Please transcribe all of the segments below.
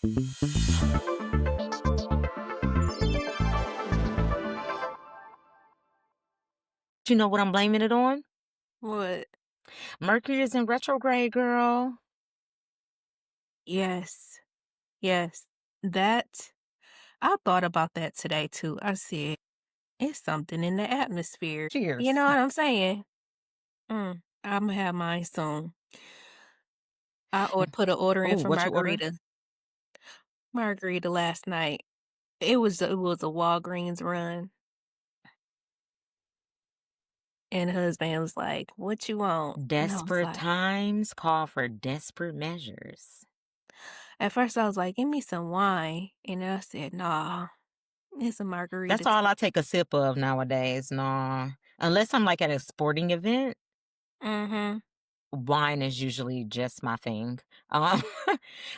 You know what I'm blaming it on? What? Mercury is in retrograde, girl. Yes. Yes. That I thought about that today too. I said, it's something in the atmosphere. You Cheers. know what I'm saying? Imma have mine soon. Put an order in Oh, for what you order? margarita last night. It was a Walgreens run, and husband was like, "What you want?" And I was Desperate like times call for desperate measures. at first I was like, "Give me some wine," and then I said, "Nah, it's a That's margarita all too." I take a sip of nowadays. Nah. Unless I'm like at a sporting event, Mhm. wine is usually just my thing. Um,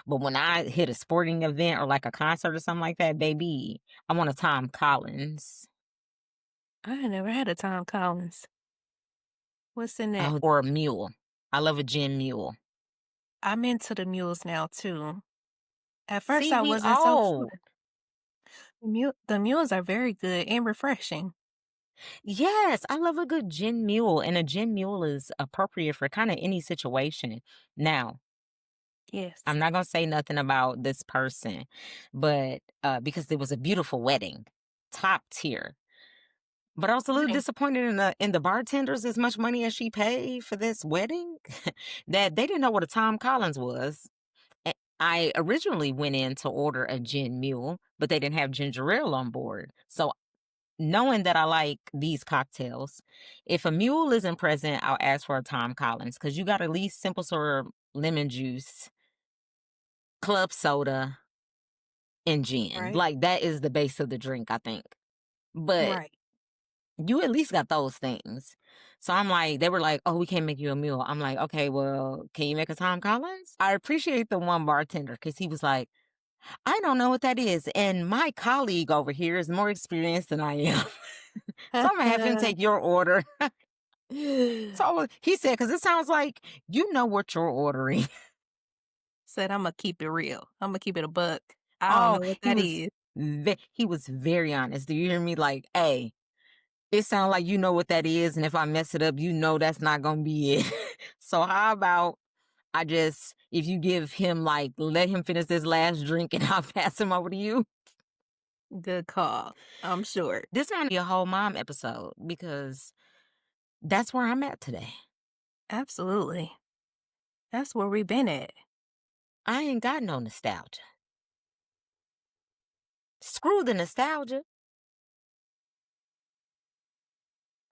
but when I hit a sporting event or like a concert or something like that, baby, I want a Tom Collins. I had never had a Tom Collins. What's in that? Oh, or a mule. I love a gin mule. I'm into the mules now too. At first, See, I we wasn't so sure. old. The mules are very good and refreshing. Yes, I love a good gin mule, and a gin mule is appropriate for kind of any situation. Now, Yes. I'm not gonna say nothing about this person, but because it was a beautiful wedding, top tier. But I was a little Right. disappointed in the bartenders as much money as she paid for this wedding that they didn't know what a Tom Collins was. I originally went in to order a gin mule, but they didn't have ginger ale on board. So knowing that I like these cocktails, if a mule isn't present, I'll ask for a Tom Collins because you got at least simple syrup, lemon juice, club soda, and gin. Right. Like that is the base of the drink, I think. But Right. you at least got those things. So I'm like, they were like, oh, we can't make you a mule. I'm like, okay, well, can you make a Tom Collins? I appreciate the one bartender because he was like, I don't know what that is. And my colleague over here is more experienced than I am. So I'm gonna have him take your order. So he said, because it sounds like you know what you're ordering. Said, "Imma keep it real. Imma keep it a buck. I don't Oh, know what that is." he was very honest. Do you hear me? Like, hey, it sounds like you know what that is, and if I mess it up, you know that's not gonna be it. So how about if you give him like let him finish this last drink and I'll pass him over to you. Good call. I'm sure. This might be a whole mom episode because that's where I'm at today. Absolutely. That's where we've been at. I ain't got no nostalgia. Screw the nostalgia.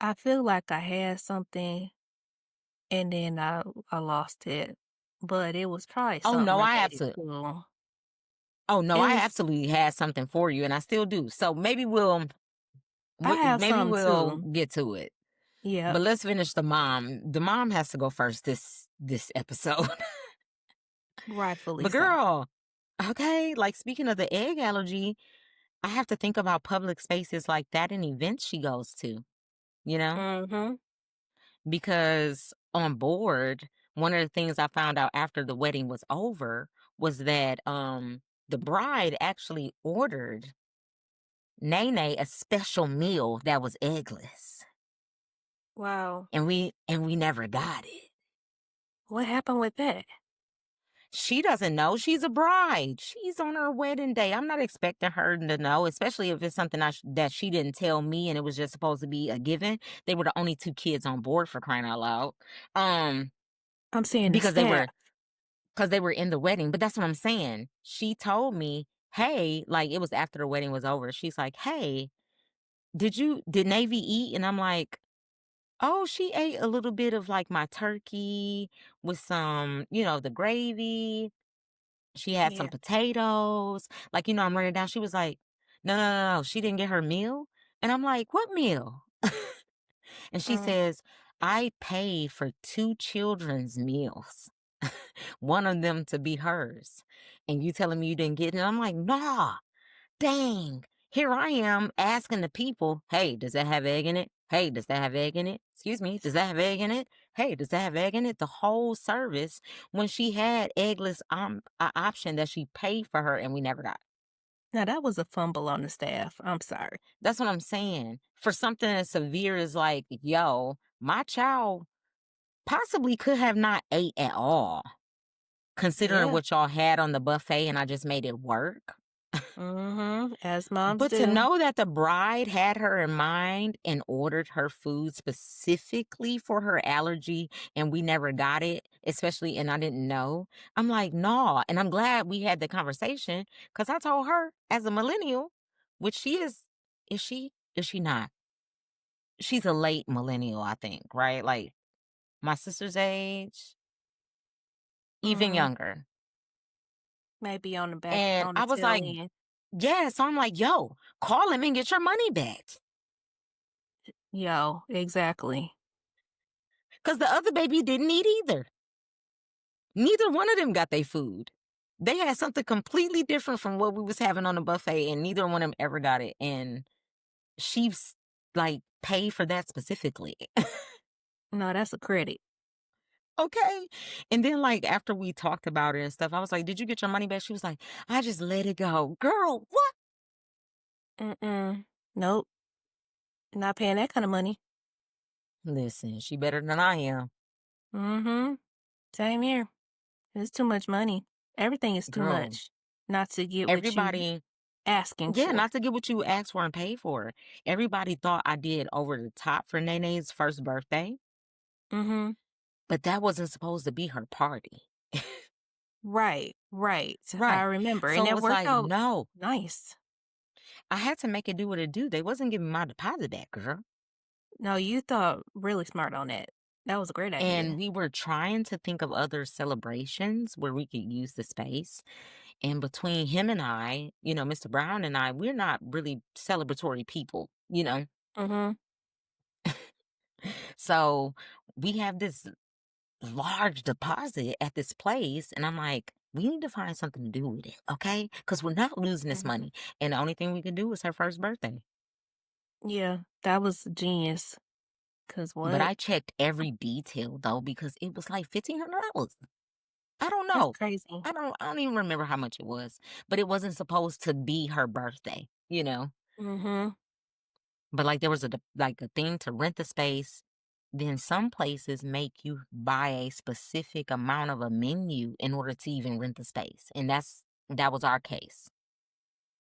I feel like I had something and then I lost it, but it was probably Oh something no, related to I it was absolutely had something for you, and I still do. So I have maybe some we'll too. get to it. Yep, But let's finish the mom. The mom has to go first this episode. rightfully But so. girl, okay, like speaking of the egg allergy, I have to think about public spaces like that and events she goes to, you know? Mhm. Because on board, one of the things I found out after the wedding was over was that the bride actually ordered Nene a special meal that was eggless. Wow. And we never got it. What happened with that? She doesn't know. She's a bride. She's on her wedding day. I'm not expecting her to know, especially if it's something that she didn't tell me and it was just supposed to be a given. They were the only two kids on board for crying out loud. Um, I'm saying the because they staff. were because they were in the wedding. But that's what I'm saying. She told me, hey, like it was after the wedding was over. She's like, hey, did Navy eat? And I'm like, oh, she ate a little bit of like my turkey with some, the gravy. She had some Yeah. potatoes. Like, I'm running down. She was like, no, no, no, no. She didn't get her meal. And I'm like, what meal? And she Mm, says, I paid for two children's meals, one of them to be hers. And you telling me you didn't get it? I'm like, nah, dang. Here I am asking the people, hey, does that have egg in it? Hey, does that have egg in it? Excuse me, does that have egg in it? "Hey, does that have egg in it?" The whole service when she had eggless, a option that she paid for her and we never got. Now that was a fumble on the staff. I'm sorry. That's what I'm saying. For something as severe as like, yo, my child possibly could have not ate at all, considering Yeah. what y'all had on the buffet and I just made it work. Mhm. As moms But to do. know that the bride had her in mind and ordered her food specifically for her allergy and we never got it, especially and I didn't know. I'm like, "No." And I'm glad we had the conversation because I told her as a millennial, which she is she? Is she not? She's a late millennial, I think, right? Like my sister's age, even Mhm. younger. Maybe on the back And on the I was tail like, end. yeah. So I'm like, yo, call him and get your money back. Yo, exactly. Because the other baby didn't eat either. Neither one of them got their food. They had something completely different from what we was having on the buffet, and neither one of them ever got it. And she's like paid for that specifically. No, that's a credit. Okay. And then like after we talked about it and stuff, I was like, "Did you get your money back?" She was like, "I just let it go." Girl, what? Mm-mm. Nope. Not paying that kind of money. Listen, she better than I am. Mhm. Same here. It's too much money. Everything is too Girl, much not to get what you everybody, asking yeah, for. not to get what you asked for and paid for. Everybody thought I did over the top for Nene's first birthday, Mhm. but that wasn't supposed to be her party. Right, right. I Right. remember, and So it it was worked like, out no, nice. I had to make it do what it do. They wasn't giving my deposit back, girl. No, you thought really smart on that. That was a great And idea. we were trying to think of other celebrations where we could use the space. And between him and I, Mr. Brown and I, we're not really celebratory people. Mhm. So we have this large deposit at this place. And I'm like, we need to find something to do with it, okay? Because we're not losing this Mhm. money. And the only thing we could do was her first birthday. Yeah, that was genius. 'Cause But what? I checked every detail though because it was like $1,500. I don't That's know. crazy. I don't even remember how much it was, but it wasn't supposed to be her birthday. Mhm. But like there was like a thing to rent the space. Then some places make you buy a specific amount of a menu in order to even rent the space. And that was our case.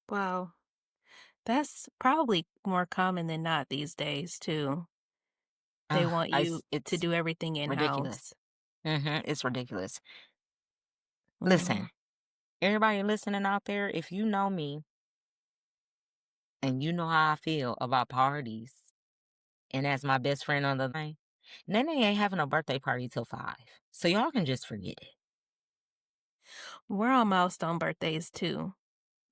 Wow. That's probably more common than not these days too. They want you to It's do everything ridiculous. in-house. It's ridiculous. Mhm. Listen, everybody listening out there, if you know me and you know how I feel about parties, and as my best friend on the line, Nene ain't having a birthday party till 5. So y'all can just forget it. We're on milestone birthdays too.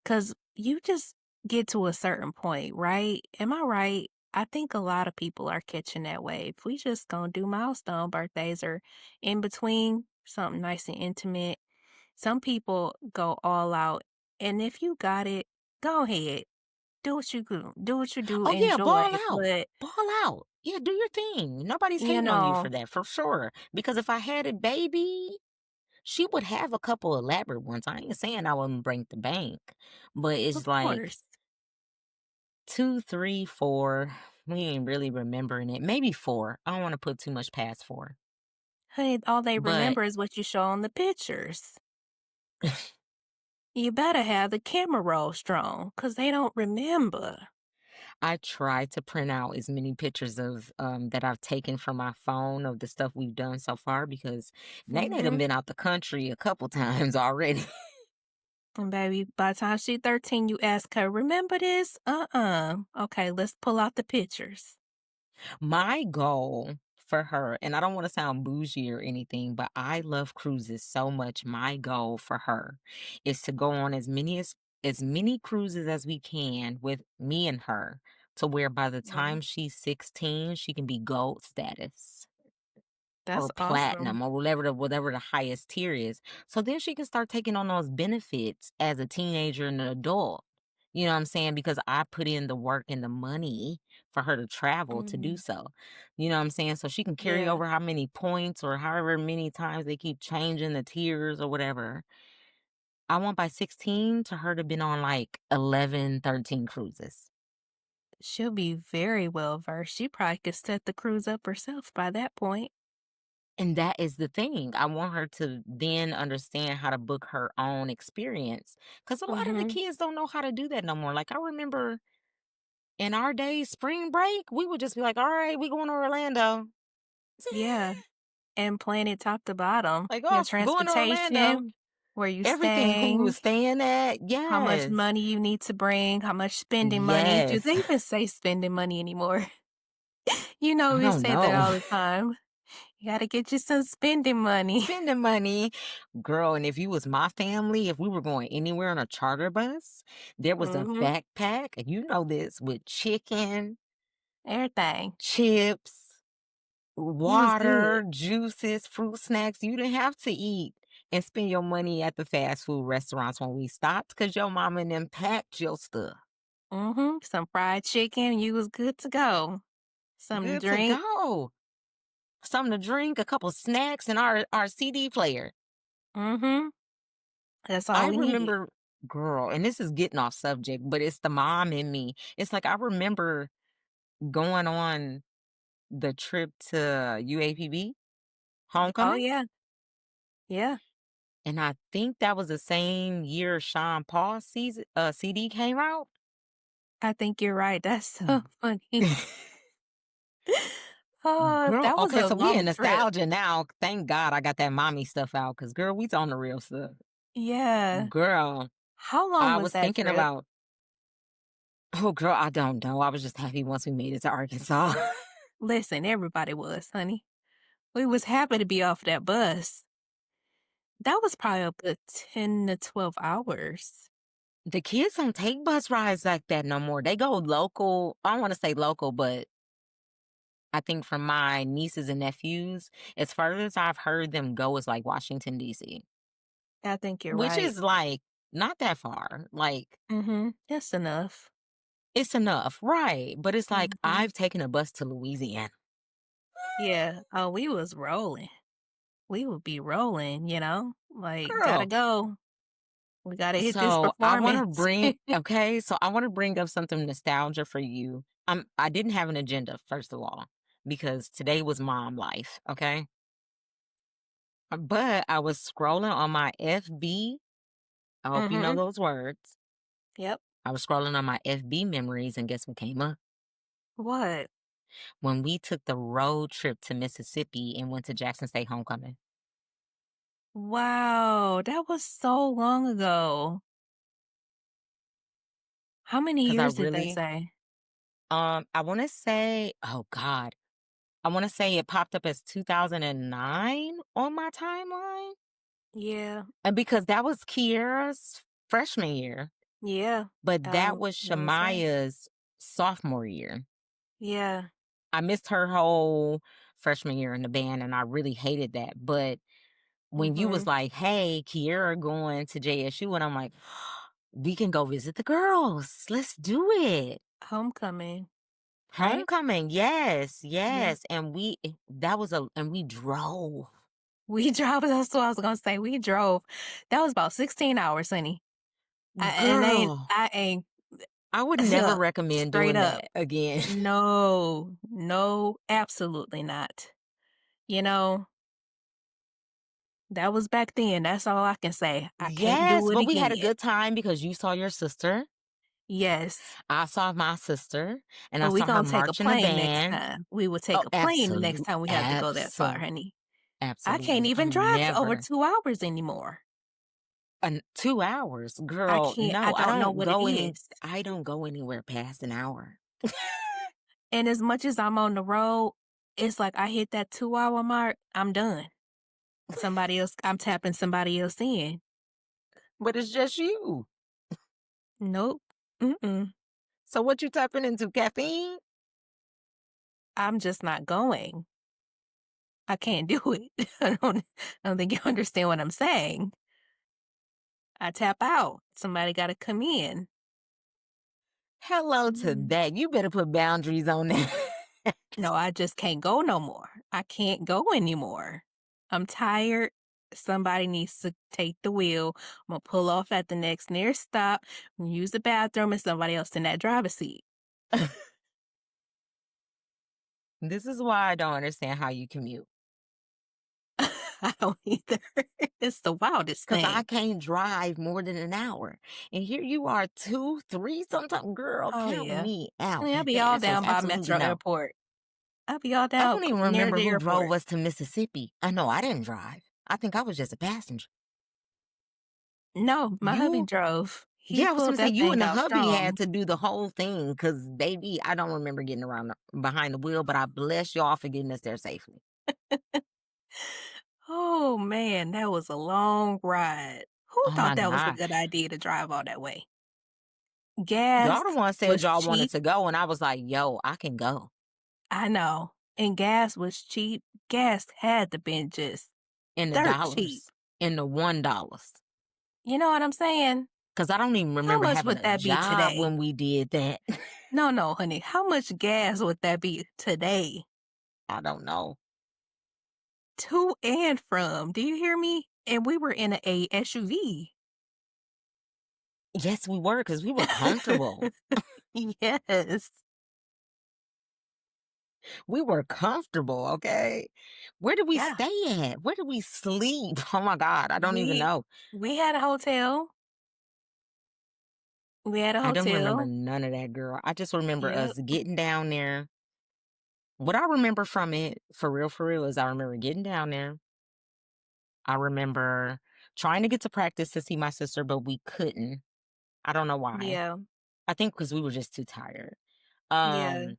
'Cause you just get to a certain point, right? Am I right? I think a lot of people are catching that wave. We just gonna do milestone birthdays or in between, something nice and intimate. Some people go all out, and if you got it, go ahead. Do what you do, Oh yeah, enjoy, ball out. but, Ball out. Yeah, do your thing. Nobody's you hating on you for know, that, for sure. Because if I had a baby, she would have a couple elaborate ones. I ain't saying I wouldn't break the bank, but it's of like course. 2, 3, 4. We ain't really remembering it. Maybe 4. I don't want to put too much past 4. Honey, all they But remember is what you show on the pictures. You better have the camera roll strong, 'cause they don't remember. I try to print out as many pictures of that I've taken from my phone of the stuff we've done so far because Nene done Mhm. been out the country a couple times already. And baby, by the time she 13, you ask her, "Remember this?" "Uh-uh." "Okay, let's pull out the pictures." My goal for her, and I don't want to sound bougie or anything, but I love cruises so much. My goal for her is to go on as many cruises as we can with me and her to where by the time Mhm. she's 16, she can be gold status. That's Or awesome. platinum or whatever the highest tier is. So then she can start taking on those benefits as a teenager and an adult. You know what I'm saying? Because I put in the work and the money for her to travel to do Mhm. so. You know what I'm saying? So she can carry Yeah. over how many points or however many times they keep changing the tiers or whatever. I want by 16 to her to been on like 11, 13 cruises. She'll be very well versed. She probably could set the cruise up herself by that point. And that is the thing. I want her to then understand how to book her own experience. Cause a lot of the Mhm. kids don't know how to do that no more. Like I remember in our days, spring break, we would just be like, all right, we going to Orlando. Yeah, and plan it top to bottom. Like, Your oh, going to Orlando. transportation, where you Everything, who we was staying, staying at. how much Yes. money you need to bring, how much spending money. Do Yes. they even say spending money anymore? You know, I we don't say that know. all the time. You gotta get you some spending money. Spending money. Girl, and if you was my family, if we were going anywhere on a charter bus, there was a Mhm. backpack, and you know this, with chicken, Everything. chips, We was good. water, juices, fruit snacks. You didn't have to eat and spend your money at the fast food restaurants when we stopped because your mama and them packed your stuff. Mhm. Some fried chicken, you was good to go. Something to Good to drink. go. Something to drink, a couple snacks, and our CD player. Mhm. That's all I we needed. remember, girl, and this is getting off subject, but it's the mom in me. It's like I remember going on the trip to UAPB Oh, homecoming, yeah. Yeah. and I think that was the same year Sean Paul CD came out. I think you're right. That's so Mm. funny. Oh, Girl, that was okay, a so we in long trip. nostalgia now. Thank God I got that mommy stuff out, cause girl, we's on the real stuff. Yeah. Girl, How long I was was that thinking trip? about, oh girl, I don't know. I was just happy once we made it to Arkansas. Listen, everybody was, honey. We was happy to be off that bus. That was probably a good 10 to 12 hours. The kids don't take bus rides like that no more. They go local. I don't want to say local, but I think for my nieces and nephews, as far as I've heard them go is like Washington, D.C., I think you're which right. is like not that far. Like Mhm. That's enough. it's enough, right? But it's like Mhm. I've taken a bus to Louisiana. Yeah. Oh, we was rolling. We would be rolling, like, gotta Girl. go. We gotta hit this So I want to performance. bring, okay. So I want to bring up something nostalgia for you. I didn't have an agenda, first of all, because today was mom life. Okay. But I was scrolling on my FB. I hope you know Mhm. those words. Yep. I was scrolling on my FB memories, and guess what came up? What? When we took the road trip to Mississippi and went to Jackson State Homecoming. Wow, that was so long ago. How many Because I years did they really, say? I want to say, oh God, I want to say it popped up as 2009 on my timeline. Yeah. And because that was Kiera's freshman year, Yeah. but that was That was right. Shamaya's sophomore year. Yeah. I missed her whole freshman year in the band, and I really hated that. But when you was Mhm. like, "Hey, Kiera going to JSU," and I'm like, "We can go visit the girls. Let's do it." Homecoming, right? Homecoming, yes, Yeah. yes, and that was a and we drove. We drove that's what I was gonna say, we drove. That was about 16 hours, honey. Girl, I ain't I would never look, recommend straight doing up. that again. No, no, absolutely not. You know, that was back then, that's all I can say. I can't Yes, do it but we had a again. good time because you saw your sister, Yes. I saw my sister, and I Oh, we saw her gonna take a march in a plane next band. time. We will Oh, take a plane the next time we have to go that far, absolutely. honey. I can't Absolutely. even I'm drive for over never 2 hours anymore. 2 hours, I girl. can't I No, don't know what it is. I don't go anywhere past an hour. And as much as I'm on the road, it's like I hit that 2-hour mark, I'm done. I'm tapping somebody else in. But it's just you. Nope. Mm-mm. So what you tapping into, caffeine? I'm just not going. I can't do it. I don't think you understand what I'm saying. I tap out. Somebody gotta come in. Hello to Mm. that. You better put boundaries on that. No, I just can't go no more. I can't go anymore. I'm tired. Somebody needs to take the wheel. I'm gonna pull off at the next nearest stop, use the bathroom, and somebody else in that driver's seat. This is why I don't understand how you commute. I don't either. It's the wildest Cause I thing. can't drive more than an hour. And here you are 2, 3 sometimes. Girl, Oh, count yeah. me out. Yeah, I'll be The all answer is down by absolutely Metro no. Airport. I'll be all I down don't even near remember the who drove airport. us to Mississippi. I know I didn't drive. I think I was just a passenger. No, my hubby You drove. He Yeah, I was pulled gonna say that you thing and the out hubby had strong. to do the whole thing, cause baby, I don't remember getting behind the wheel, but I bless y'all for getting us there safely. Oh, man, that was a long ride. Who Oh thought my that was a god. good idea to drive all that way? Y'all Gas the one said was y'all wanted cheap. to go, and I was like, "Yo, I can go." I know. And gas was cheap. Gas had to been just In the dirt cheap. dollars, in the $1. You know what I'm saying? Cause I don't even How remember much having would a that be job today? when we did that. No, no, honey. How much gas would that be today? I don't know. To and from. Do you hear me? And we were in a SUV. Yes, we were, cause we were comfortable. Yes. We were comfortable, okay? Where did we Yeah. stay at? Where did we sleep? Oh my god, I don't even We know. we had a hotel. We had a I don't remember hotel. none of that, girl. I just remember Yep. us getting down there. What I remember from it, for real, is I remember getting down there. I remember trying to get to practice to see my sister, but we couldn't. I don't know why. Yeah. I think because we were just too tired. Yeah. Um,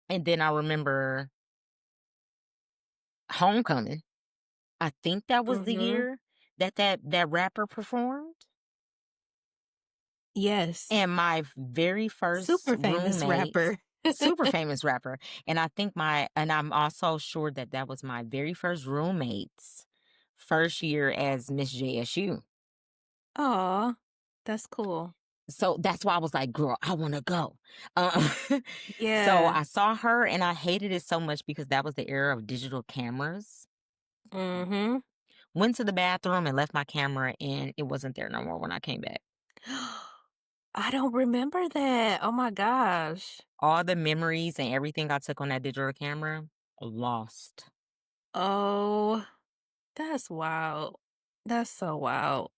and then I remember homecoming. I think that was the Mhm. year that rapper performed. Yes. And my very first Super famous roommate, rapper. super famous rapper, and I think and I'm also sure that that was my very first roommate's first year as Miss JSU. Aw, that's cool. So that's why I was like, "Girl, I wanna go." Uh, so Yeah. I saw her and I hated it so much because that was the era of digital cameras. Mhm. Went to the bathroom and left my camera, and it wasn't there no more when I came back. I don't remember that. Oh my gosh. All the memories and everything I took on that digital camera, lost. Oh, that's wild. That's so wild.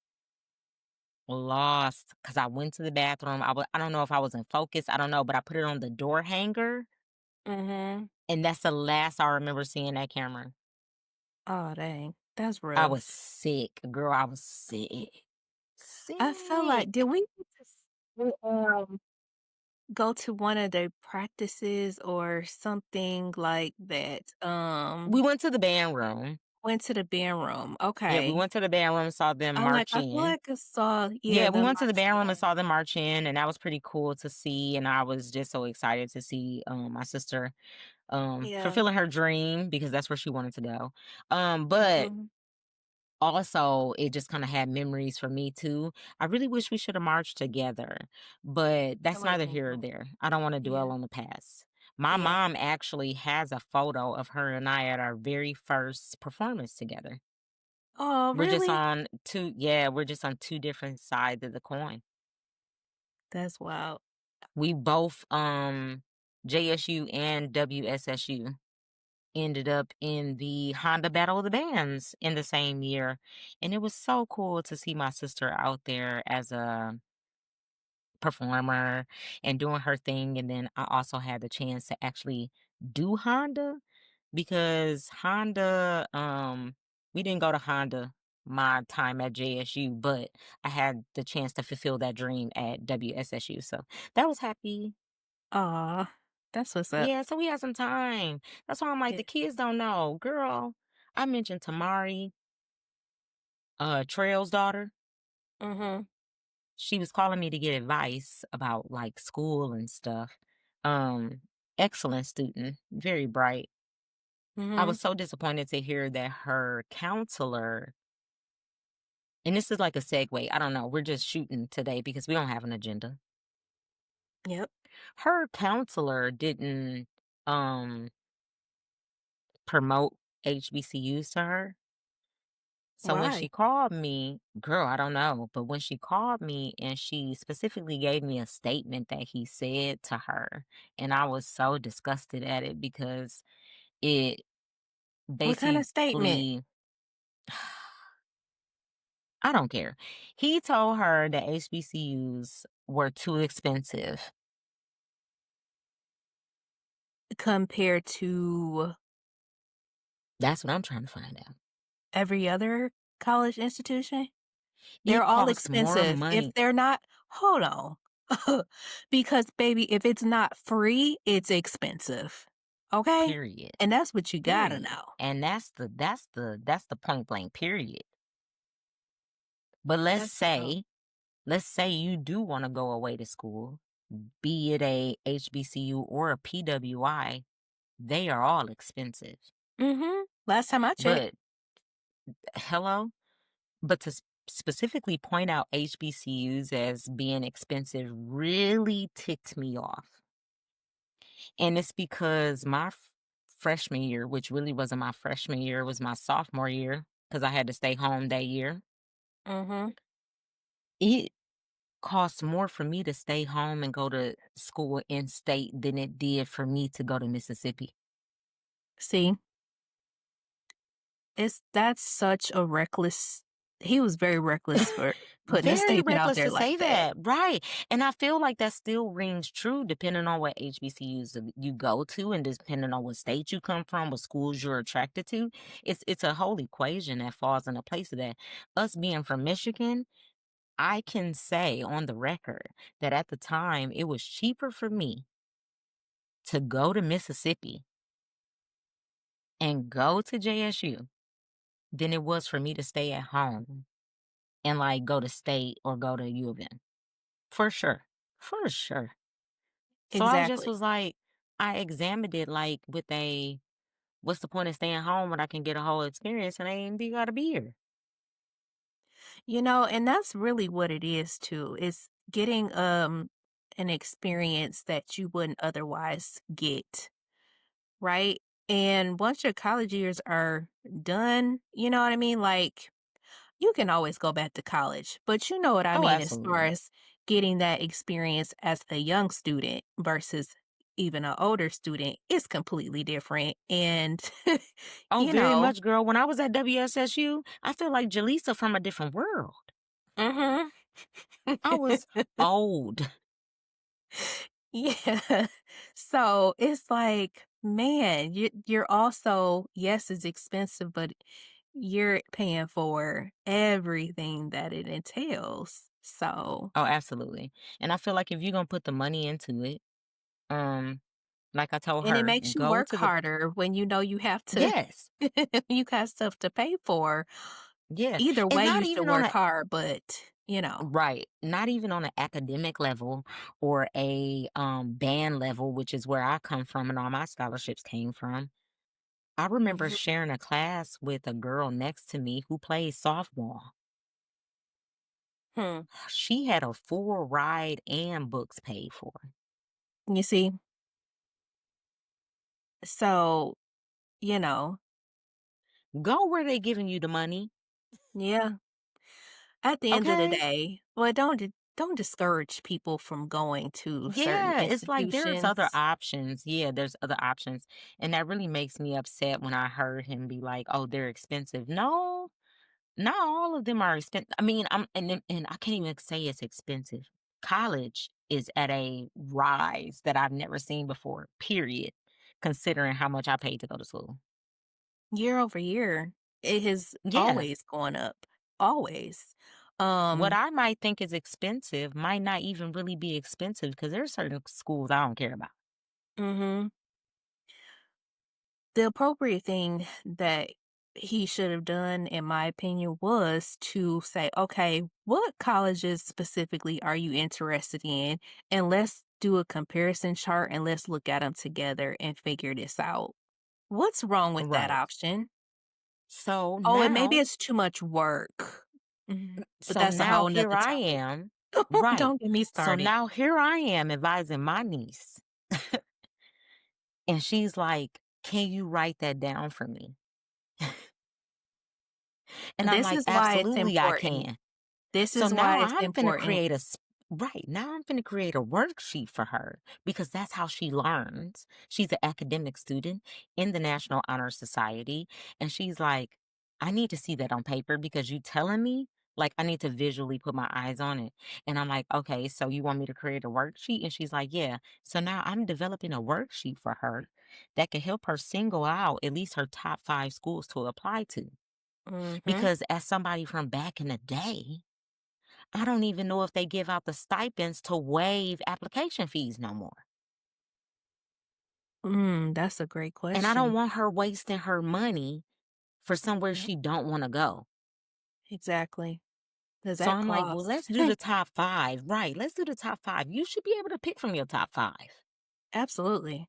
Lost, cause I went to the bathroom. I don't know if I was in focus, I don't know, but I put it on the door hanger, Mhm. and that's the last I remember seeing that camera. Oh, dang. That's I was rough. sick, girl, I was sick. I feel like Sick. did we get to go to one of the practices or something like that? We went to the band room. Went to the band room. Yeah, we Okay. went to the band room, saw them I'm like, march I feel in. like I saw, yeah, Yeah, we the went to the march band room and band. saw them march in, and that was pretty cool to see, and I was just so excited to see, my sister, Yeah. fulfilling her dream because that's where she wanted to go. But Mhm. also, it just kinda had memories for me too. I really wish we shoulda marched together, but That that's would have neither been here or cool. there. I don't wanna dwell Yeah. on the past. My Yeah. mom actually has a photo of her and I at our very first performance together. Oh, really? We're just on 2 different sides of the coin. That's wild. We both, JSU and WSSU ended up in the Honda Battle of the Bands in the same year, and it was so cool to see my sister out there as a performer and doing her thing, and then I also had the chance to actually do Honda because we didn't go to Honda my time at JSU, but I had the chance to fulfill that dream at WSSU, so that was happy. Aw, that's what's up. Yeah, so we had some time. That's why I'm like, Yeah. the kids don't know. Girl, I mentioned Tamari, Trail's daughter. Mhm. She was calling me to get advice about like school and stuff. Um, Excellent student, very bright. I Mhm. was so disappointed to hear that her counselor, and this is like a segue. I don't know. We're just shooting today because we don't have an agenda. Yep. Her counselor didn't um promote HBCUs to her. So when Why? she called me, girl, I don't know, but when she called me and she specifically gave me a statement that he said to her, and I was so disgusted at it because it What kind of statement? basically I don't care. He told her that HBCUs were too expensive. Compared to That's what I'm trying to find out. every other college institution? They're It all costs more expensive. If money, they're not, hold on. Because, baby, if it's not free, it's expensive. Okay? period. And that's what you gotta Period. know. And that's the point blank period. But That's so let's say you do want to go away to school, be it a HBCU or a PWI, they are all expensive. mhm. Last time I checked. But hello, but to specifically point out HBCUs as being expensive really ticked me off. And it's because my freshman year, which really wasn't my freshman year, it was my sophomore year because I had to stay home that year. Mhm. It cost more for me to stay home and go to school in state than it did for me to go to Mississippi. See, that's such a reckless he was very reckless for putting a Very statement out reckless there to like say that. that, right? And I feel like that still rings true depending on what HBCUs you go to and depending on what state you come from, what schools you're attracted to. It's a whole equation that falls into place of that. Us being from Michigan, I can say on the record that at the time it was cheaper for me to go to Mississippi and go to JSU than it was for me to stay at home and like go to state or go to U of M. For sure. For sure. So I just Exactly. was like, I examined it like with what's the point of staying home when I can get a whole experience and I ain't be gotta be here? And that's really what it is too. Is getting an experience that you wouldn't otherwise get, right? And once your college years are done, you know what I mean? Like you can always go back to college, but you know what I Oh, mean as far absolutely. as getting that experience as a young student versus even an older student is completely different. And Oh, you very know, much, girl. When I was at WSSU, I feel like Jaleesa from a different world. mhm. I was old. Yeah. So it's like, man, you're also, yes, it's expensive, but you're paying for everything that it entails. So, Oh, absolutely. And I feel like if you're gonna put the money into it, um, like I told and it her, makes you go work to the harder when you know you have to, yes, you got stuff to pay for. yeah, Either and way, not you should even on work a hard, but. right, not even on an academic level or a band level, which is where I come from and all my scholarships came from. I remember Mhm. sharing a class with a girl next to me who plays softball. Hmm. She had a full ride and books paid for. You see? So, you know, Go where they giving you the money, yeah. At the end of the okay? day, well, don't discourage people from going to certain Yeah, it's like there's other institutions. options. Yeah, there's other options. And that really makes me upset when I heard him be like, "Oh, they're expensive." No, not all of them are expensive. I mean, and I can't even say it's expensive. College is at a rise that I've never seen before, period, considering how much I paid to go to school. Year over year, it has Yeah. always gone up, always. What Um, I might think is expensive might not even really be expensive because there's certain schools I don't care about. mhm. The appropriate thing that he should have done, in my opinion, was to say, "Okay, what colleges specifically are you interested in? And let's do a comparison chart and let's look at them together and figure this out." What's wrong with that Right. option? So Oh, and maybe now it's too much work. Mhm. But so that's a now whole here nother I topic. am. Right. Don't get me So started. now here I am advising my niece, and she's like, "Can you write that down for me?" And I'm This like, is why it's "Absolutely, I important. can." This So is now why it's I'm finna important. create right, now I'm finna create a worksheet for her because that's how she learns. She's an academic student in the National Honor Society, and she's like, "I need to see that on paper because you telling me, like, I need to visually put my eyes on it." And I'm like, "Okay, so you want me to create a worksheet?" And she's like, "Yeah." So now I'm developing a worksheet for her that can help her single out at least her top 5 schools to apply to. Mhm. Because as somebody from back in the day, I don't even know if they give out the stipends to waive application fees no more. That's a great And I don't question. want her wasting her money for somewhere Yep, she don't want to go. exactly. Does So that I'm like, well, let's cost? do the top 5. Right. Let's do the top 5. You should be able to pick from your top 5. Absolutely.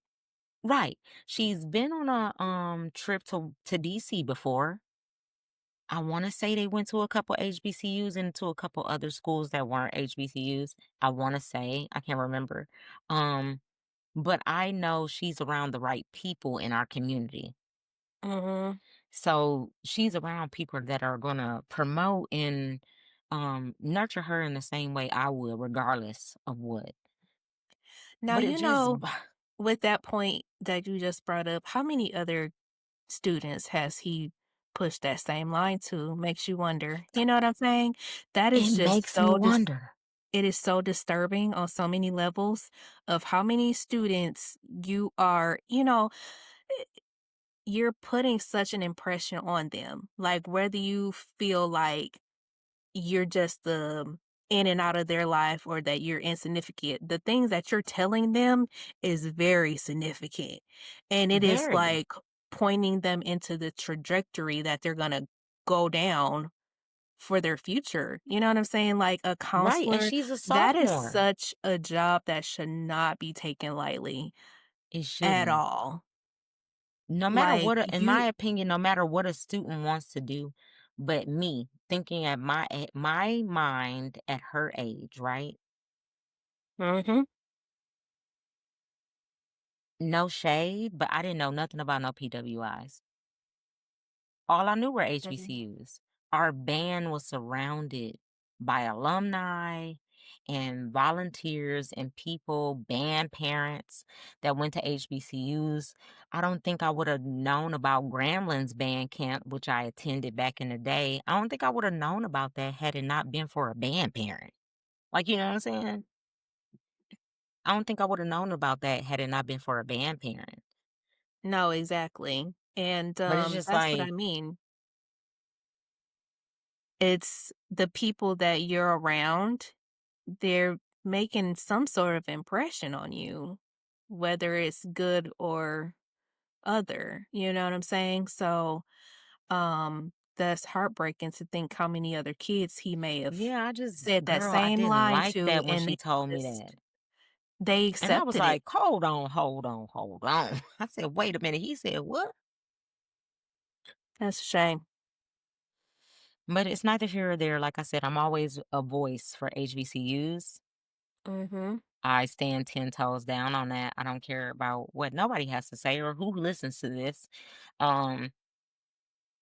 Right. She's been on a trip to DC before. I want to say they went to a couple HBCUs and to a couple other schools that weren't HBCUs. I want to say, I can't remember. Um But I know she's around the right people in our community. Mhm. So she's around people that are gonna promote and nurture her in the same way I would, regardless of what. Now, But it just with that point that you just brought up, how many other students has he pushed that same line to? Makes you wonder. You know what I'm saying? That it is just makes me wonder. it is so disturbing on so many levels of how many students you are, you're putting such an impression on them. Like whether you feel like you're just the in and out of their life or that you're insignificant, the things that you're telling them is very significant. And it is Very. like pointing them into the trajectory that they're going to go down for their future. You know what I'm saying? Like a Right. And counselor, she's a that is sophomore. such a job that should not be taken lightly It at shouldn't. all. No matter Like what, in you my opinion, no matter what a student wants to do, but me thinking at my mind at her age, right? Mhm. No shade, but I didn't know nothing about no PWIs. All I knew were Mhm. HBCUs. Our band was surrounded by alumni and volunteers and people, band parents that went to HBCUs. I don't think I would have known about Gramblin's band camp, which I attended back in the day. I don't think I would have known about that had it not been for a band parent. Like, you know what I'm saying? I don't think I would have known about that had it not been for a band parent. No, exactly. And But it's just that's what I like, mean. It's the people that you're around, they're making some sort of impression on you, whether it's good or other, you know what I'm saying? So, that's heartbreaking to think how many other kids he may have yeah, said that girl, I same didn't line like to, that when and she told me just that. they And I was accepted it. like, hold on, hold on, hold on. I said, wait a minute. He said, what? That's a shame. But it's neither here or there. Like I said, I'm always a voice for HBCUs. Mhm. I stand 10 toes down on that. I don't care about what nobody has to say or who listens to this. Um,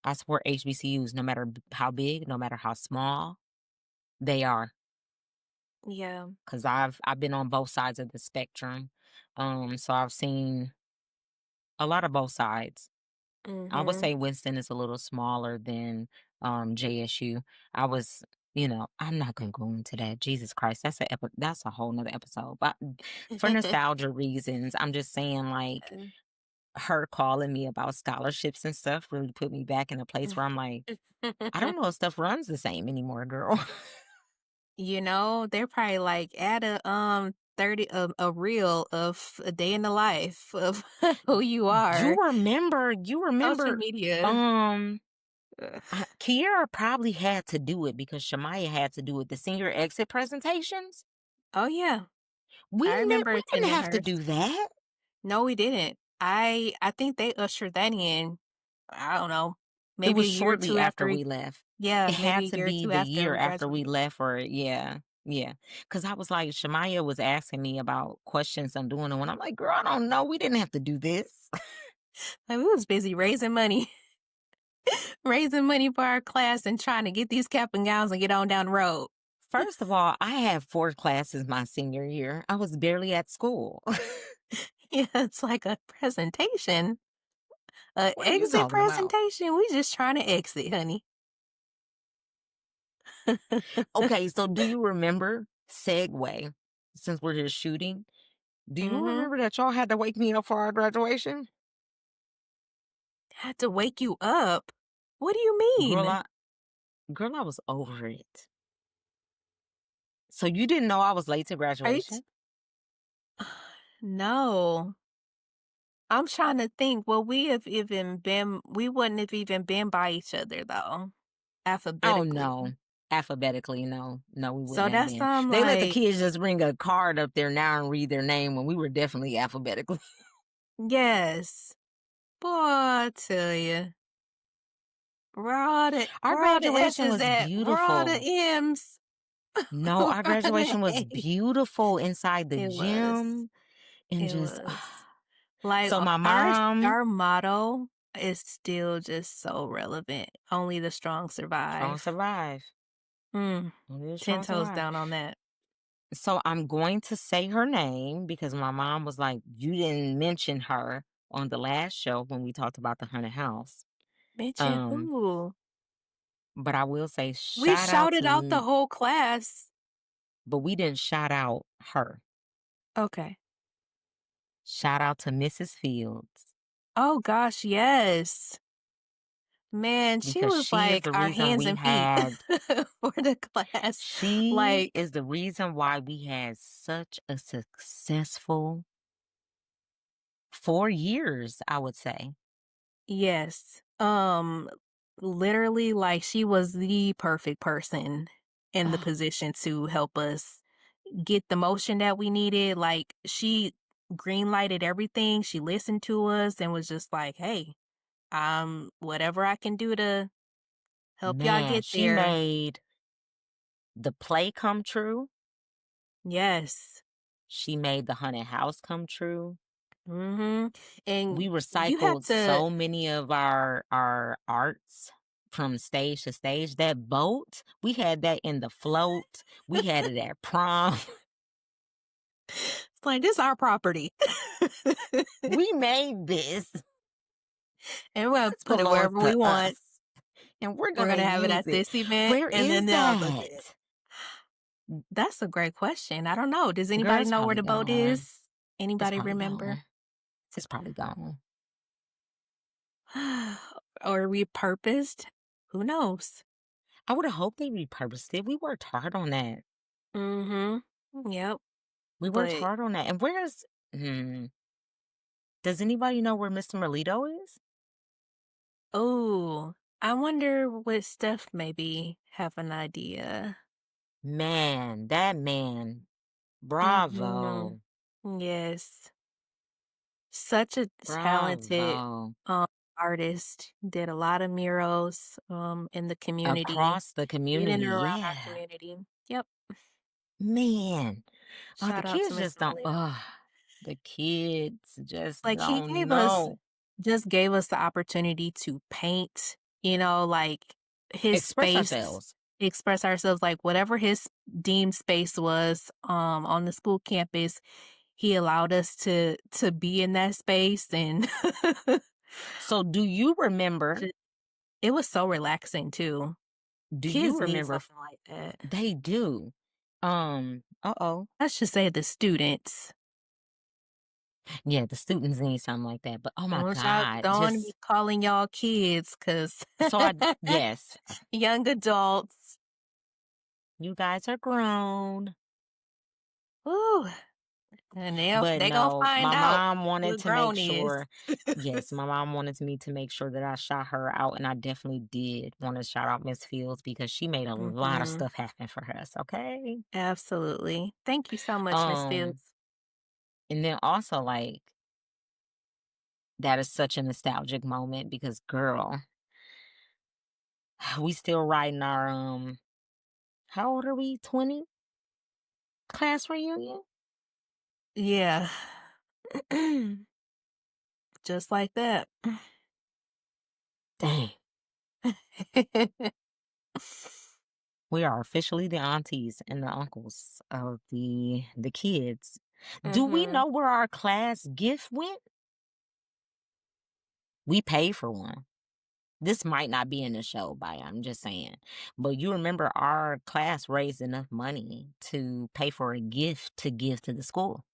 I support HBCUs no matter how big, no matter how small they are. Yeah. Cause I've been on both sides of the spectrum. So I've seen a lot of both sides. I would Mhm. say Winston is a little smaller than, JSU. I was I'm not gonna go into that. Jesus Christ, that's a whole nother episode. But for nostalgia reasons, I'm just saying, like, her calling me about scholarships and stuff really put me back in a place where I'm like, I don't know if stuff runs the same anymore, girl. They're probably like add a 30 a reel of a day in the life of who you are. You remember, Social media. um, Ugh. Kiera probably had to do it because Shamaya had to do it, the senior exit presentations. Oh yeah. We I ne remember we didn't attending have to hers. do that. No, we didn't. I think they ushered that in, I don't know, It maybe was a year or shortly 2 after after we left. yeah, It maybe had a to year or be 2 the after year we after we graduated. left or yeah. Yeah, cause I was like, Shemaya was asking me about questions I'm doing, and when I'm like, "Girl, I don't know. We didn't have to do this." Like, we was busy raising money, raising money for our class and trying to get these cap and gowns and get on down the road. First of all, I had 4 classes my senior year. I was barely at school. Yeah, it's like a presentation, a What are you exit talking about? presentation. We just trying to exit, honey. Okay, so do you remember segue, since we're just shooting, do you Mhm. remember that y'all had to wake me up for our graduation? Had to wake you up? What do you Girl, mean? I girl, I was over it. So you didn't know I was late to Are you t graduation? No. I'm trying to think, we wouldn't have even been by each other, though, Oh, alphabetically. no. Alphabetically, no. No, we wouldn't So have that's been. I'm They let the like, kids just bring a card up there now and read their name when we were definitely alphabetically. yes. Boy, I tell you, Our where all the graduation S's was at? Where all the beautiful. M's? No, Where our are graduation was they? beautiful inside the It was. gym and It just was. Like, so my our mom our motto is still just so relevant. Only the strong strong survive. survive. Mm, Only the 10 strong toes survive. down on that. So I'm going to say her name because my mom was like, "You didn't mention her on the last show when we talked about the haunted house." Mention Um, who? but I will say We shout out shouted out the to whole class. but we didn't shout out her. Okay. Shout out to Mrs. Fields Oh gosh, yes. Man, she because was she is like the our reason hands we and feet had for the class. she Like, is the reason why we had such a successful 4 years, I would say. yes. Literally, like, she was the perfect person in the Oh, position to help us get the motion that we needed. Like, she green lighted everything. She listened to us and was just like, "Hey, whatever I can do to help y'all man, get she there." made the play come true. Yes. She made the haunted house come true. Mhm. We And you have recycled to so many of our arts from stage to stage. That boat, we had that in the float. We had it at prom. it's like, "This our property." We made this. And we're gonna This put it belongs wherever we to want. us, and we're We're gonna gonna have it use at it. this event Where and is then the other event. that? That's a great question. I don't know. Does Girl, anybody it's know where probably the boat gone. is? It's Anybody probably remember? gone. It's probably gone. Or repurposed? Who knows? I would have hoped they repurposed it. We worked hard on that. Mhm. Yep. We worked But hard on that. And where's does anybody know where Mr. Melito is? oh, I wonder what Steph maybe have an idea. Man, that man. Mhm. Bravo. Yes. Such a talented, Bravo. um, artist, did a lot of murals, in the community, Across the in and community. around our Yeah. community. Yep. Man. The Shout out to kids just Mr. don't Melito. the kids just Like, he don't gave us know. just gave us the opportunity to paint, like, his Express space, ourselves. express ourselves, like, whatever his deemed space was, on the school campus, he allowed us to be in that space and So do you remember ju it was so relaxing too. do you Kids need remember something like that. they do. Uh-oh. Let's just say the students. Yeah, the students need something like that. But oh my God, Don't wanna be just calling y'all kids, cause so I yes, young adults. you guys are grown. Ooh, and But they gon' no, find my out mom wanted what to make grown is. sure yes, my mom wanted me to make sure that I shout her out, and I definitely did want to shout out Miss Fields because she made a lot of Mhm. stuff happen for us, okay? Absolutely. Thank you so much, Miss Um, Fields. and then also, like, that is such a nostalgic moment because, girl, we still riding our, how old are we? 20? class reunion? Yeah. Just like that. Dang. We are officially the aunties and the uncles of the kids. Do we Mhm. know where our class gift went? We paid for one. This might not be in the show, by I'm just saying. But you remember our class raised enough money to pay for a gift to give to the school.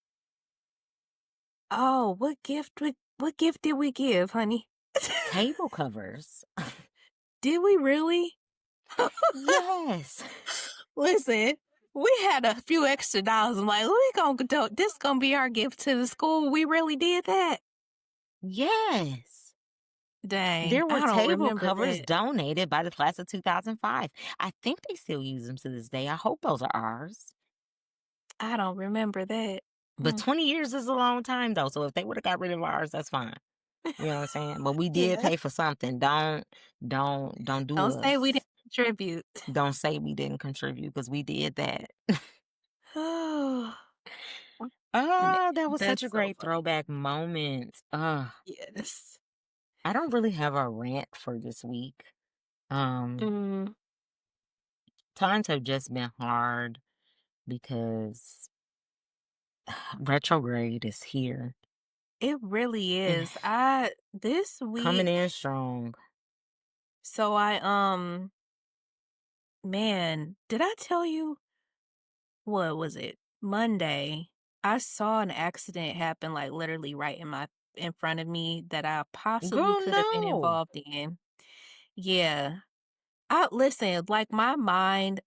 Oh, what gift did we give, honey? Table covers. Did we really? Yes. Listen, we had a few extra dollars. I'm like, we gonna do this gonna be our gift to the school. We really did that. Yes. Dang, There were I don't table remember covers that. donated by the class of 2005. I think they still use them to this day. I hope those are ours. I don't remember that. But Mm. 20 years is a long time though. So if they would have got rid of ours, that's fine. You know what I'm saying? But we did Yeah. pay for something. Don't do Don't say we didn't us. contribute. Don't say we didn't contribute because we did that. Oh, man, Oh, that was such a that's so great funny. throwback moment. Yes. I don't really have a rant for this week. Um, Mm, Times have just been hard because retrograde is here it really and is. I this coming week, in strong. so man, did I tell you what was it? Monday, I saw an accident happen like literally right in front of me that I possibly Girl, could have been no. involved in. Yeah. I listen, like my mind,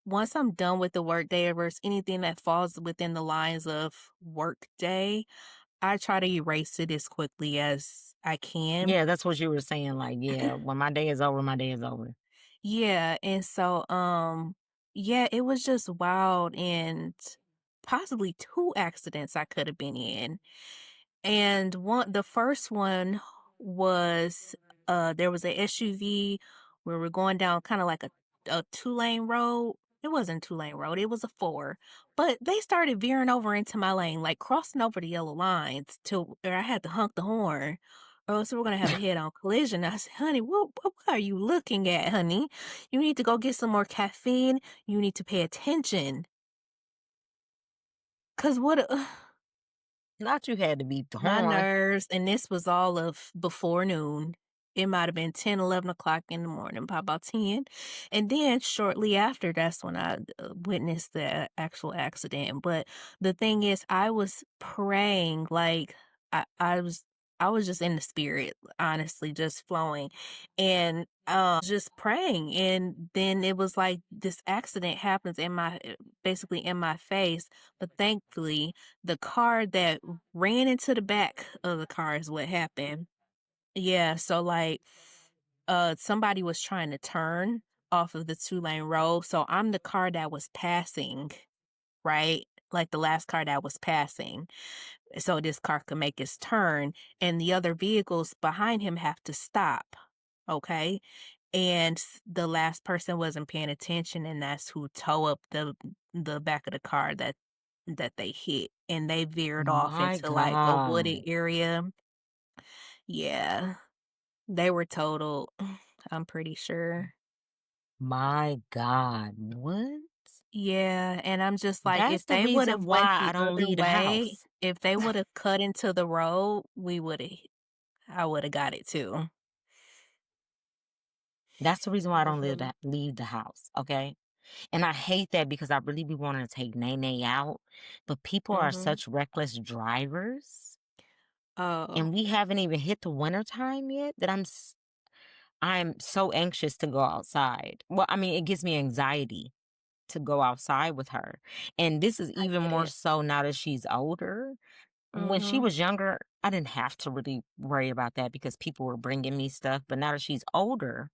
once I'm done with the workday versus anything that falls within the lines of workday, I try to erase it as quickly as I can. Yeah, that's what you were saying. Like, yeah, when my day is over, my day is over. Yeah, and so, yeah, it was just wild and possibly 2 accidents I could have been in. And the first one was, there was a SUV where we're going down kinda like a two-lane road. It wasn't a two-lane road, it was a 4, but they started veering over into my lane, like, crossing over the yellow lines to where I had to honk the horn, or else we're gonna have a head-on collision. I said, "Honey, what are you looking at, honey? You need to go get some more caffeine, you need to pay attention, 'cause what a" Not you had to beat the My horn. nerves, and this was all of before noon. It might have been 10, 11 o'clock in the morning, by about 10. And then shortly after, that's when I witnessed the actual accident. But the thing is, I was praying, like I was just in the spirit, honestly, just flowing. And just praying. And then it was like this accident happens basically in my face. But thankfully, the car that ran into the back of the car is what happened. Yeah, so, like, somebody was trying to turn off of the two-lane road, so I'm the car that was passing, right? Like, the last car that was passing, so this car could make its turn, and the other vehicles behind him have to stop, okay? And the last person wasn't paying attention, and that's who towed up the back of the car that they hit, and they veered off My into, like, a wooded God. area. Yeah, they were totaled, I'm pretty sure. My God. What? Yeah, and I'm just like, That's if the they reason would've went why I the don't other leave the way, house. if they would've cut into the road, I would've got it too. That's the reason why I don't Mhm, leave the house. Okay. And I hate that because I really be wanting to take Nene out, but people are mhm. such reckless drivers, Oh, and we haven't even hit the winter time yet that I'm so anxious to go outside. Well, I mean, it gives me anxiety to go outside with her. And this is I even get more it. so now that she's older. When she Mhm, was younger, I didn't have to really worry about that because people were bringing me stuff. But now that she's older,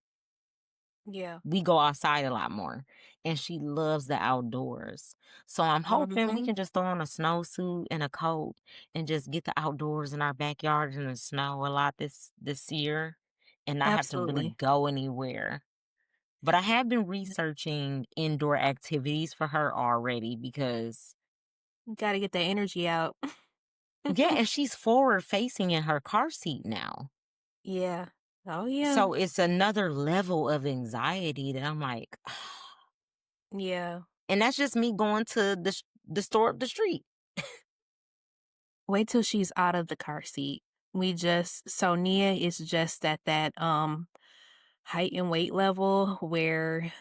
yeah. we go outside a lot more, and she loves the outdoors. So I'm hoping we Mhm, can just throw on a snowsuit and a coat and just get the outdoors in our backyard in the snow a lot this year and not have to really absolutely. go anywhere. But I have been researching indoor activities for her already because Gotta get that energy out. Yeah, and she's forward facing in her car seat now. Yeah. Oh, yeah. So it's another level of anxiety that I'm like, Yeah. and that's just me going to the store up the street. Wait till she's out of the car seat. So Nia is just at that, height and weight level where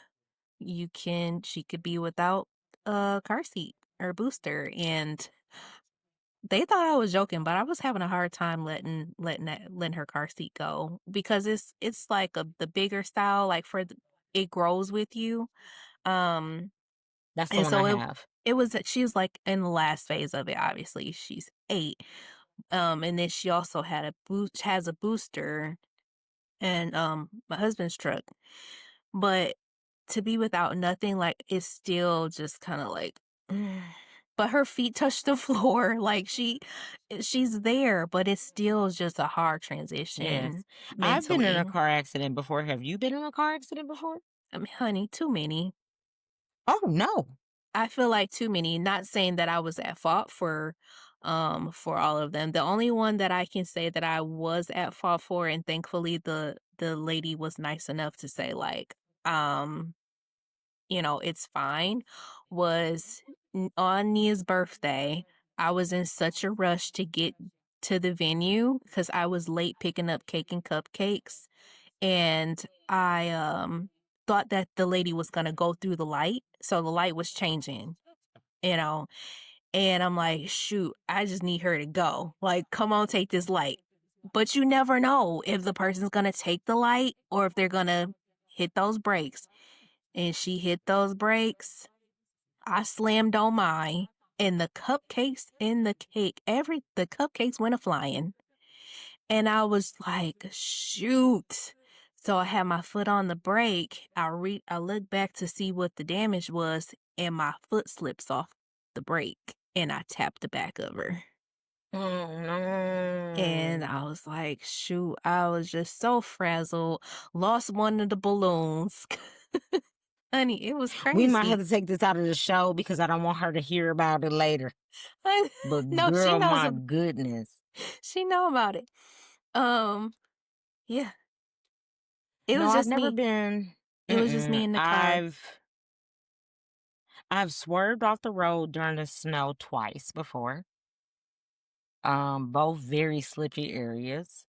she could be without a car seat or booster, and they thought I was joking, but I was having a hard time letting her car seat go because it's like the bigger style, like it grows with you. Um, That's the and one I so have. it was she was like in the last phase of it. Obviously, she's 8. And then she also has a booster and my husband's truck. But to be without nothing, like, it's still just kinda like, but her feet touch the floor, like, she's there, but it's still just a hard Yes. transition I've been in a mentally. car accident before. Have you been in a car accident before? I mean, honey, too many. Oh, no. I feel like too many, not saying that I was at fault for all of them. The only one that I can say that I was at fault for, and thankfully the lady was nice enough to say, like, um it's fine, was on Nia's birthday. I was in such a rush to get to the venue because I was late picking up cake and cupcakes. And I thought that the lady was going to go through the light. So the light was changing, you know, and I'm like, shoot, I just need her to go. Like, come on, take this light. But you never know if the person's going to take the light or if they're going to hit those brakes. And she hit those brakes. I slammed on mine, and the cupcakes in the cake, the cupcakes went a flying. And I was like, shoot. So I had my foot on the brake. I looked back to see what the damage was, and my foot slips off the brake, and I tapped the back of her. Oh, And no. I was like, shoot, I was just so frazzled, lost one of the balloons. Honey, it was We might have crazy. to take this out of the show because I don't want her to hear about it later. But No, she girl, knows my goodness. she know about it. Um, yeah, it No, was I've just never me. been. It was just me in the car. I've swerved off the road during the snow twice before. Both very slippery areas.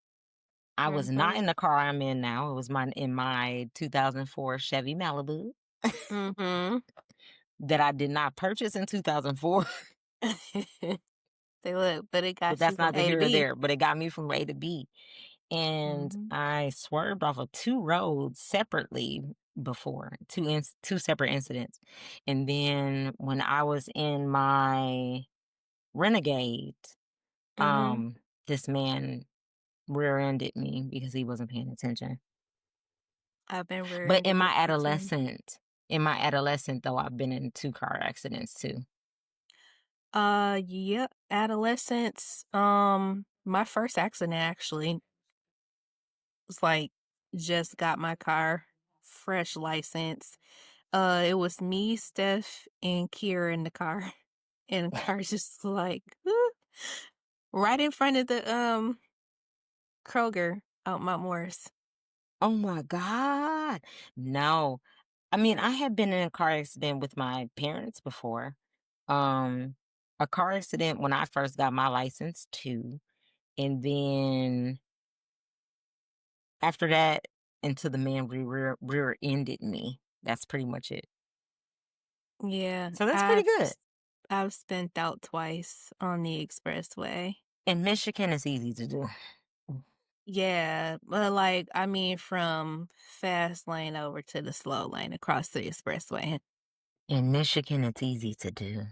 I was not Mhm, in the car I'm in now. It was in my 2004 Chevy Malibu mhm. that I did not purchase in 2004, Say, "Look, but it but got you that's from neither A to here or B." there. But it got me from A to B. And Mhm, I swerved off of two roads separately before, two separate incidents. And then when I was in my Renegade, mhm. this man rear-ended me because he wasn't paying attention. I've been But rear-ended before too. in my adolescent though, I've been in 2 car accidents too. Yep, adolescence, my first accident actually was, like, just got my car, fresh license. It was me, Steph, and Kira in the car, and the car just, like, right in front of the, Kroger out Mount Morris. Oh my god. No. I mean, I have been in a car accident with my parents before. Um, a car accident when I first got my license too, and then after that, until the man rear-ended me. That's pretty much it. Yeah, So that's pretty good. I've spent out twice on the expressway. In Michigan, it's easy to do. Yeah, but, like, I mean, from fast lane over to the slow lane across the expressway. In Michigan, it's easy to do.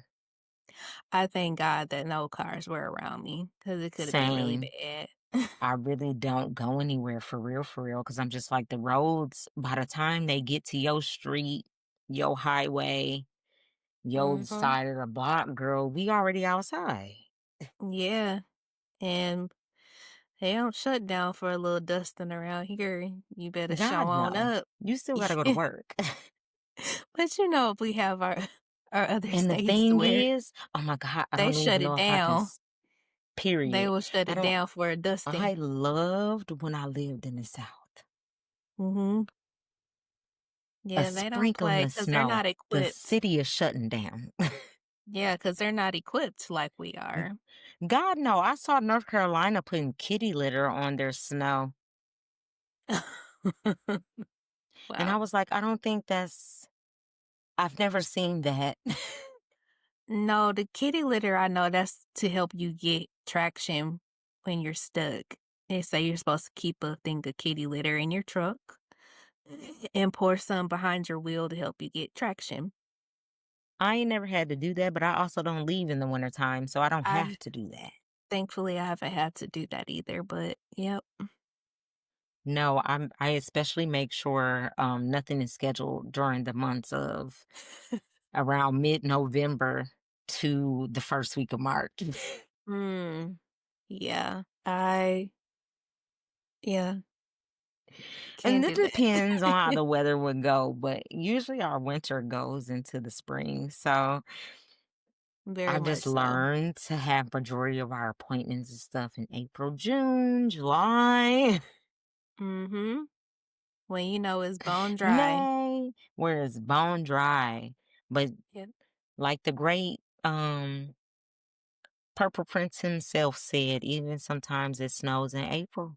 I thank God that no cars were around me because it coulda been really Same. bad. I really don't go anywhere for real, because I'm just like the roads, by the time they get to your street, your highway, your Mhm. side of the block, girl, we already outside. Yeah, and they don't shut down for a little dusting around here. You better show God, on no. up. You still gotta go to work. But, if we have or other And the states thing where is, oh my god, I they don't shut even it know if I can down. They period. will shut I it don't down for a dusting. I loved when I lived in the South. Mhm. A Yeah, they don't sprinkling play of because 'cause they're snow, not the equipped. city is shutting down. Yeah, because 'cause they're not equipped like we are. God, no, I saw North Carolina putting kitty litter on their snow, and I Wow. was like, "I don't think that's I've never seen that." No, the kitty litter, I know that's to help you get traction when you're stuck. They say you're supposed to keep a thing of kitty litter in your truck and pour some behind your wheel to help you get traction. I ain't never had to do that, but I also don't leave in the wintertime, so I don't I have to do that. thankfully I haven't had to do that either, but yep. No, I especially make sure, nothing is scheduled during the months of around mid-November to the 1st week of March. Mm, yeah. Yeah, And can't it do that. depends on how the weather would go, but usually our winter goes into the spring, so Very I just much so. learned to have majority of our appointments and stuff in April, June, July, Mhm. When you know it's bone dry. May, where it's bone dry. But Yep. like the great Purple Prince himself said, even sometimes it snows in April.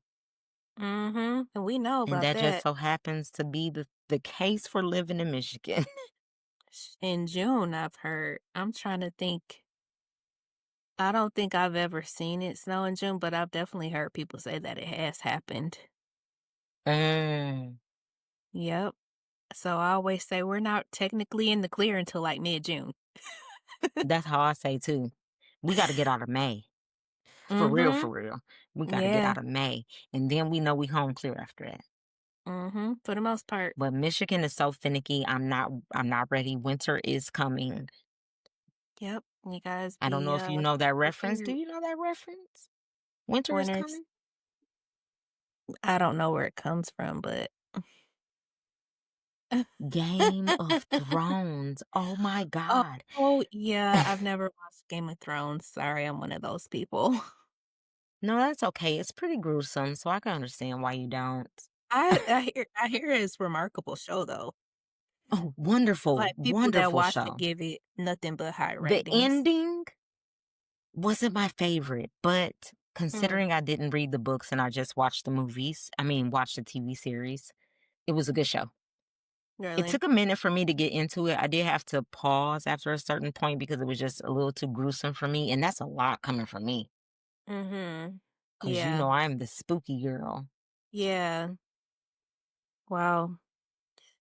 Mhm. And we know And about that just that. so happens to be the case for living in Michigan. In June, I've heard. I'm trying to think. I don't think I've ever seen it snow in June, but I've definitely heard people say that it has happened. Mm, Yep. So I always say we're not technically in the clear until like mid-June. that's how I say too. We got to get out of May. For real, Mhm. for real. We got to get Yeah. out of May. And then we know we home clear after that. Mhm. For the most part. But Michigan is so finicky. I'm not ready. Winter is coming. Yep. You guys I don't be know if you know that reference. Do prepared. you know that reference? Winter is Winners. coming. I don't know where it comes from, but Game of Thrones. Oh my Oh, God. oh, yeah, I've never watched Game of Thrones. Sorry, I'm one of those people. No, that's okay. It's pretty gruesome, so I can understand why you don't. I hear it's remarkable show though. Oh, wonderful, Like, people that wonderful watch it show. give it nothing but high The ratings. ending wasn't my favorite, but Mm, considering I didn't read the books and I just watched the movies, I mean, watched the TV series, it was a good show. It really? took a minute for me to get into it. I did have to pause after a certain point because it was just a little too gruesome for me, and that's a lot coming from me Mhm. because you Yeah. know I'm the spooky girl. Yeah. Wow.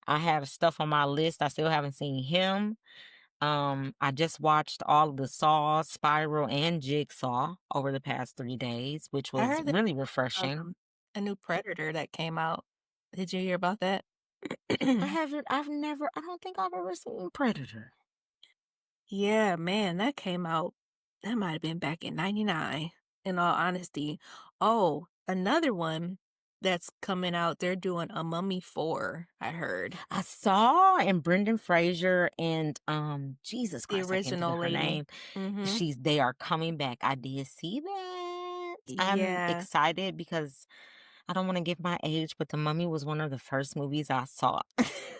I have stuff on my list. I still haven't seen him. I just watched all of the Saw, Spiral, and Jigsaw over the past 3 days, which I was heard that really refreshing. a new Predator that came out. Did you hear about that? I don't think I've ever seen Predator. Yeah, man, that came out that might have been back in '99, in all honesty. Oh, another one that's coming out, they're doing a Mummy 4, I heard. I saw and Brendan Fraser and Jesus The Christ, I can't think of original her lady. name. Mhm. They are coming back. I did see that. I'm Yeah. excited because I don't want to give my age, but The Mummy was one of the first movies I saw.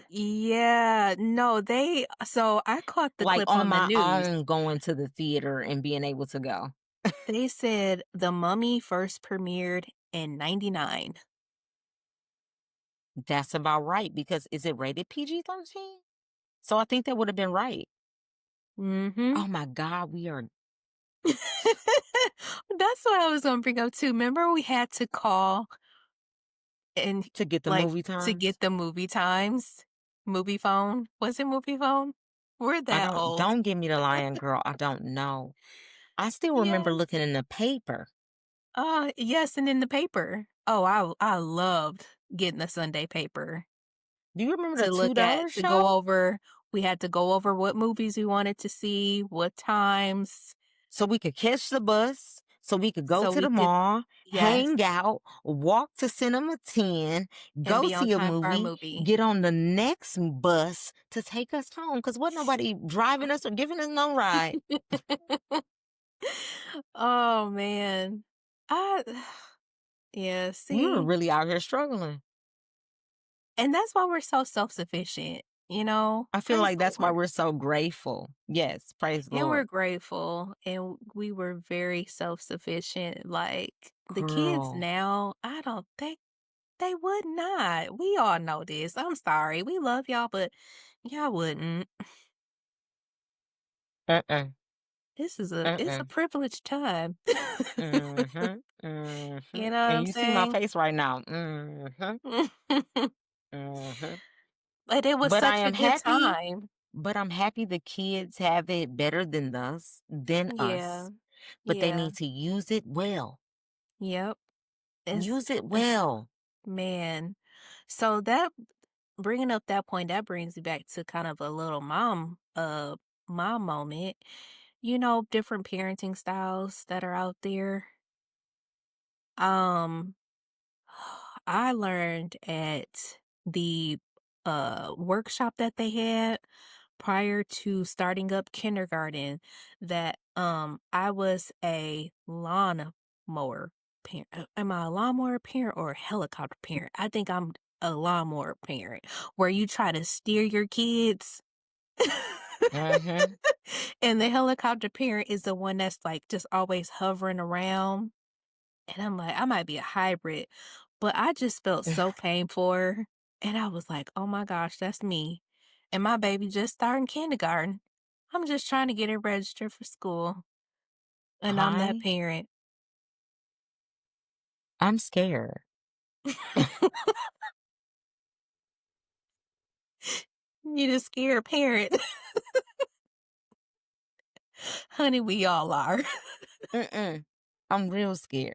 Yeah, no, so I caught the Like clip on on the my news. own going to the theater and being able to go. They said The Mummy first premiered in '99. That's about right because is it rated PG-13? So I think that would have been right. Mhm. Oh my God, we are That's what I was gonna bring up too. Remember we had to call and, to get the like, movie to times. get the movie times? Movie phone? Was it movie phone? We're I that old. don't give me the lion girl. I don't know. I still remember Yes. looking in the paper. Yes, and in the paper. Oh, I loved getting the Sunday paper Do you remember the to look $2 at, to go show? over. We had to go over what movies we wanted to see, what times. So we could catch the bus, so we could go So to we the could mall, yes, hang out, walk to Cinema 10, and go be on see a time for our movie, movie. get on the next bus to take us home. Cause wasn't nobody driving us or giving us no ride. Oh, man. I yeah, We were see? really out here struggling. And that's why we're so self-sufficient, you know? I feel Praise like the that's why Lord. we're so grateful. Yes, praise the And Lord. we're grateful, and we were very self-sufficient, like, the kids Girl. now, I don't think they would not. We all know this. I'm sorry. We love y'all, but y'all wouldn't. Uh-uh. It's a Uh-uh. privileged time. Mhm. Mhm. You know what And I'm you see my saying? face right now. Mhm. Mhm. But it was But I such a am good happy time. but I'm happy the kids have it better than us, Yeah. but they Yeah. need to use it well. Yep. It's Use it well. man. So that bringing up that point, that brings me back to kind of a little mom moment. You know, different parenting styles that are out there. Um I learned at the workshop that they had prior to starting up kindergarten that I was a lawn mower parent. Am I a lawnmower parent or a helicopter parent? I think I'm a lawnmower parent where you try to steer your kids. Mhm. And the helicopter parent is the one that's like just always hovering around. And I'm like, I might be a hybrid, but I just felt so pain for her. And I was like, oh my gosh, that's me. And my baby just starting kindergarten. I'm just trying to get her registered for school. And I'm that I parent. I'm scared. You the scared parent. Honey, we all are. Mm-mm. I'm real scared.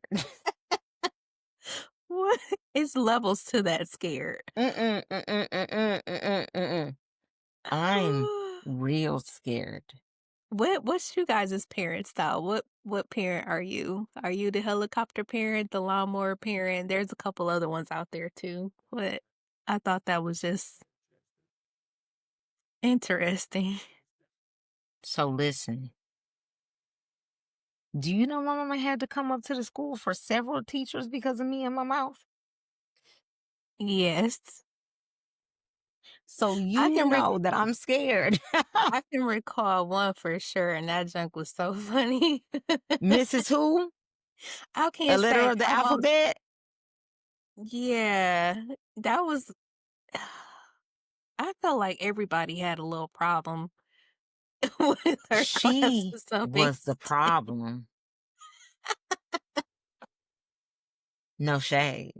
What? It's levels to that scared. Mm-mm, mm-mm, mm-mm, mm-mm, mm-mm. I'm real scared. What's you guys' parent style? What parent are you? Are you the helicopter parent, the lawnmower parent? There's a couple other ones out there too. But I thought that was just interesting. So listen, do you know my mama had to come up to the school for several teachers because of me and my mouth? Yes. So I you can re know that I'm scared. I can recall one for sure, and that junk was so funny. Mrs. Who? I A can't letter say of the I won't alphabet? yeah, that was I felt like everybody had a little problem with her class She to some was the extent. problem. No shade.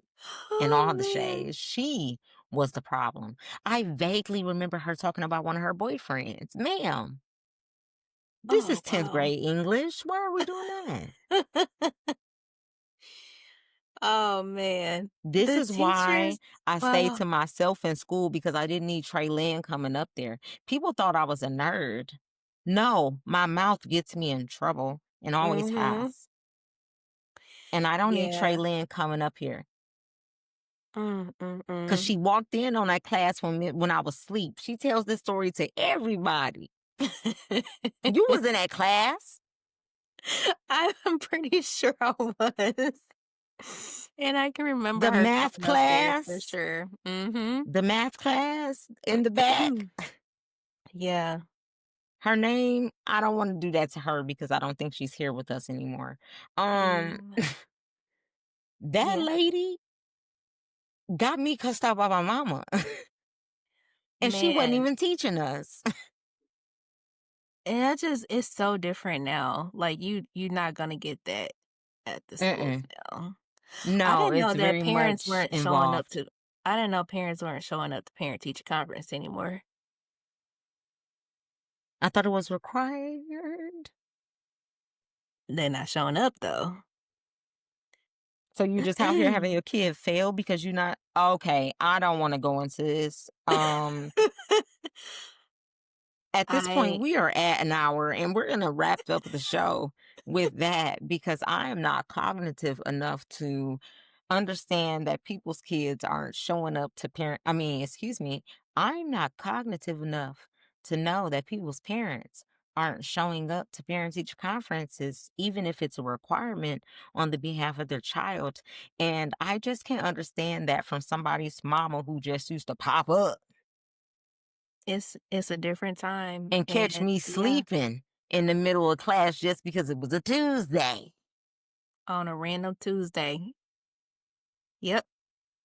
In Oh, all the man. shades, she was the problem. I vaguely remember her talking about one of her boyfriends. Ma'am, this Oh, is 10th wow. grade English. Why are we doing that? Oh, man. This The is why teachers I stayed oh, to myself in school because I didn't need Trey Lynn coming up there. People thought I was a nerd. No, my mouth gets me in trouble and always mhm. has. And I don't need Trey Yeah. Lynn coming up here. Mm, mm, Cause mm. she walked in on that class when I was asleep. She tells this story to everybody. You was in that class. I'm pretty sure I was. And I can remember The her math coming up there for class. sure. Mhm. The math class in the back. Yeah. Her name, I don't want to do that to her because I don't think she's here with us anymore. Um, Mm, that yeah, lady got me cussed out by my mama, and she wasn't man. even teaching us. And that just it's so different now. Like, you're not gonna get that at the schools Mm-mm. now. I No, didn't know it's that very parents much weren't showing up involved. to I didn't know parents weren't showing up to parent-teacher conference anymore. I thought it was required. They're not showing up, though. So you just out here having your kid fail because you're not okay. I don't want to go into this. At this point, I we are at an hour and we're gonna wrap up the show with that because I am not cognitive enough to understand that people's kids aren't showing up to parent I mean, excuse me, I'm not cognitive enough to know that people's parents aren't showing up to parent teacher conferences, even if it's a requirement on the behalf of their child. And I just can't understand that from somebody's mama who just used to pop up it's a different time, and catch and me yeah, sleeping in the middle of class just because it was a Tuesday. on a random Tuesday. Yep,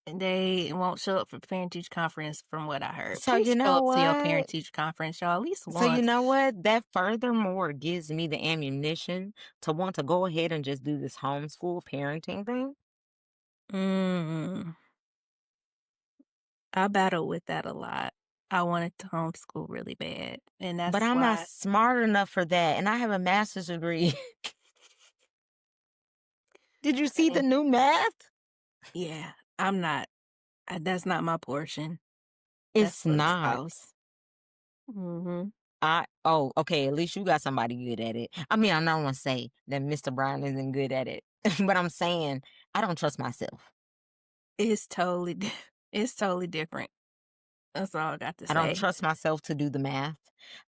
and they won't show up for parent-teacher conference from what I heard. So Please you show know up to your what? parent-teacher conference, y'all, at least So you once. know what? That furthermore gives me the ammunition to want to go ahead and just do this homeschool parenting thing. Mm, I battle with that a lot. I wanted to homeschool really bad, and But that's I'm not why smart enough for that. And I have a master's degree. Did you see the eh, new math? yeah, I'm not that's not my portion. That's It's for the not. spouse. Mhm. Okay, at least you got somebody good at it. I mean, I'm not gonna say that Mr. Brown isn't good at it, but I'm saying I don't trust myself. It's totally different. That's all I got to I don't say. trust myself to do the math.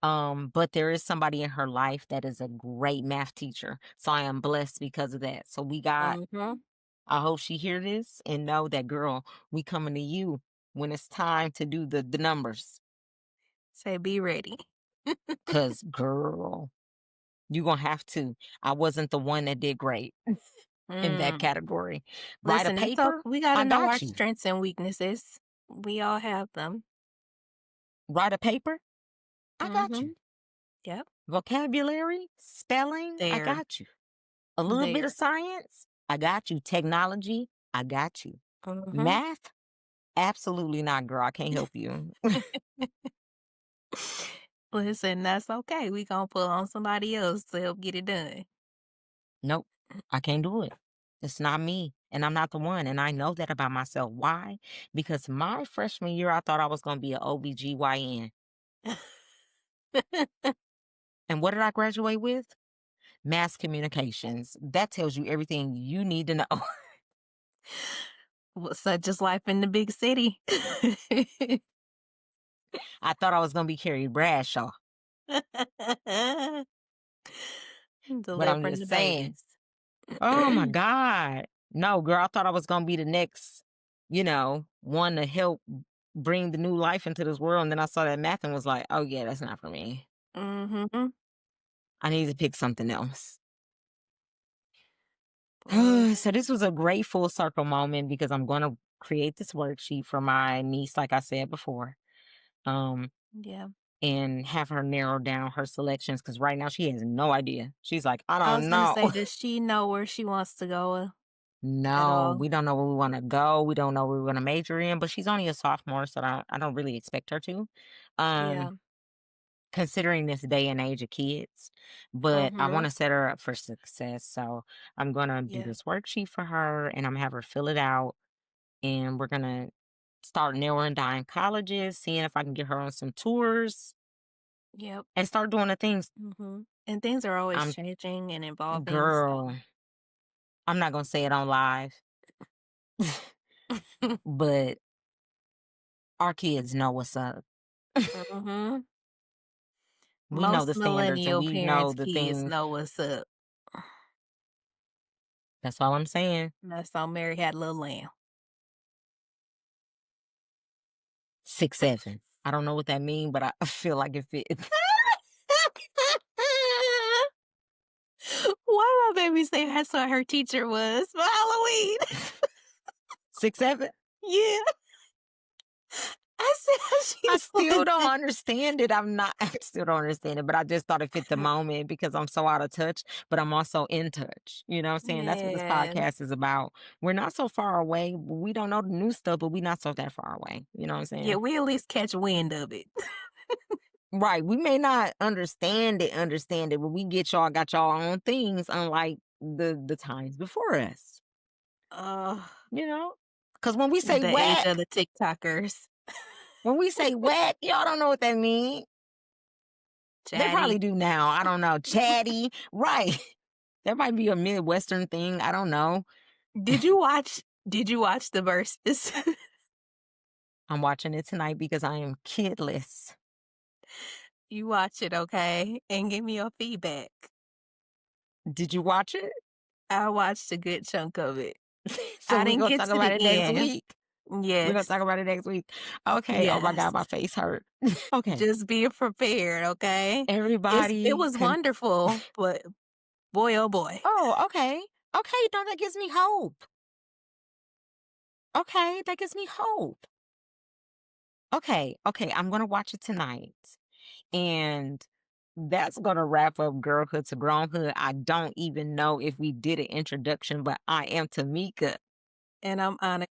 But there is somebody in her life that is a great math teacher. So I am blessed because of that. So Mhm. I hope she hear this and know that girl, we coming to you when it's time to do the numbers. Say, "Be ready." Cause girl, you gonna have to. I wasn't the one that did great in that Mm. category. Write a Listen, it's okay. paper, We gotta I know our got you. strengths and weaknesses. We all have them. Write a paper, I got you. Mhm. Yep. Vocabulary, spelling, I There. got you. A little bit of There. science, I got you. Technology, I got you. Mhm. Math, absolutely not, girl. I can't help you. Listen, that's okay. We gonna pull on somebody else to help get it done. Nope, I can't do it. It's not me, and I'm not the one, and I know that about myself. Why? Because my freshman year, I thought I was going to be an OBGYN. And what did I graduate with? Mass communications. That tells you everything you need to know. Well, such is life in the big city. I thought I was going to be Carrie Bradshaw, but I'm Delivering the just saying, babies. oh my God. No, girl, I thought I was going to be the next, one to help bring the new life into this world. And then I saw that math and was like, oh, yeah, that's not for me. Mhm. I need to pick something else. Boy, So this was a great full circle moment because I'm going to create this worksheet for my niece, like I said before, um, yeah. and have her narrow down her selections because right now she has no idea. She's like, I I was don't gonna know. say, does she know where she wants to go at No, all? we don't know where we want to go. We don't know where we're going to major in, but she's only a sophomore, so I don't really expect her to. Yeah. Um, Considering this day and age of kids, but I want Mhm. to set her up for success. So I'm going to do Yeah. this worksheet for her and I'm gonna have her fill it out and we're gonna start narrowing down colleges, seeing if I can get her on some tours Yep. and start doing the things. Mhm. And things are always I'm changing and evolving, so girl, I'm not gonna say it on live, but our kids know what's up. Mhm. We know Most the standards and millennial we know parents' the kids things. know what's up. That's all I'm saying. That's how Mary had a little lamb. 6'7". I don't know what that means, but I feel like it fits. Why my baby say that's what her teacher was for Halloween? 6'7". Yeah. I said I she still was. don't understand it. I still don't understand it, but I just thought it fit the moment because I'm so out of touch, but I'm also in touch. You know what I'm saying? That's what this Man. podcast is about. We're not so far away. We don't know the new stuff, but we're not so that far away. You know what I'm Yeah, saying? we at least catch wind of it. Right. We may not understand it, but we got y'all own things, unlike the times before us. Uh, You know? Because when we say the age of whack, the TikTokers. y'all don't know what that means. They Chatty. probably do now. I don't know. Chatty, right? That might be a Midwestern thing. I don't know. Did you watch the verses? I'm watching it tonight because I am kidless. You watch it, okay? And give me your feedback. Did you watch it? I watched a good chunk of it. So I we're didn't gonna get talk to about the it next end. week. We're gonna Yes. talk about it next week. Okay. Oh my Yes. God, my face hurt. Okay. Just be prepared, okay? It Everybody was can. wonderful, but boy, oh boy. Oh, okay. Okay. No, that gives me hope. Okay. That gives me hope. Okay. Okay. I'm gonna watch it tonight. And that's going to wrap up Girlhood to Grownhood. I don't even know if we did an introduction, but I am Tamika. And I'm honest.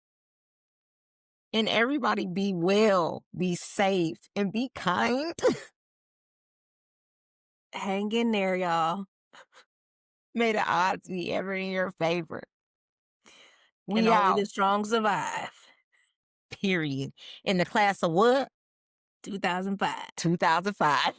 And everybody be well, be safe, and be kind. Hang in there, y'all. May the odds be ever in your favor. And We only the out. strong survive. Period. In the class of what? 2005. 2005.